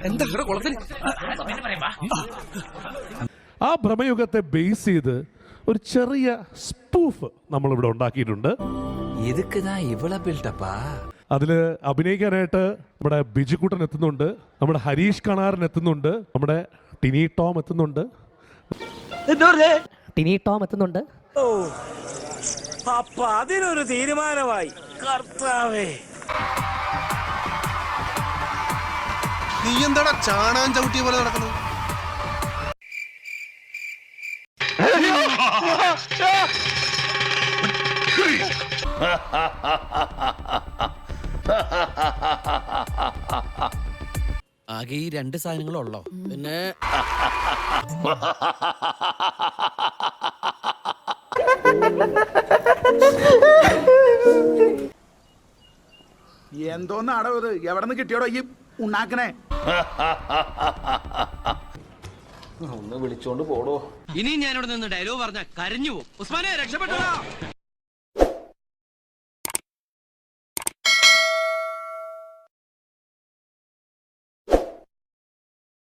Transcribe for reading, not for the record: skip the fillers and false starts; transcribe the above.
എന്താ കുളത്തിൽ ആ ഭ്രമയുഗത്തെ ബേസ് ചെയ്ത് ഒരു ചെറിയ സ്പൂഫ് നമ്മളിവിടെ ഉണ്ടാക്കിയിട്ടുണ്ട്. അതിൽ അഭിനയിക്കാനായിട്ട് നമ്മുടെ ബിജുക്കുട്ടൻ എത്തുന്നുണ്ട്, നമ്മുടെ ഹരീഷ് കണാരൻ എത്തുന്നുണ്ട്, നമ്മുടെ ടിനി ടോം എത്തുന്നുണ്ട്. അപ്പൊ അതിനൊരു തീരുമാനമായി. കർത്താവേ, നീ എന്താടാ ചാണാൻ ചവിട്ടിയ പോലെ നടക്കുന്നത്? ആകെ ഈ 2 സാധനങ്ങളുള്ളോ? പിന്നെ എന്തോന്നാടോ ഇത്? എവിടെ നിന്ന് കിട്ടിയോടോ ഈ ഉണ്ടാക്കണേ? ഒന്ന് വിളിച്ചോണ്ട് പോടോ. ഇനി ഞാനിവിടെ നിന്ന് ഡയലോഗ് പറഞ്ഞ കരഞ്ഞു പോകും. ഉസ്മാനെ രക്ഷപ്പെട്ടോ.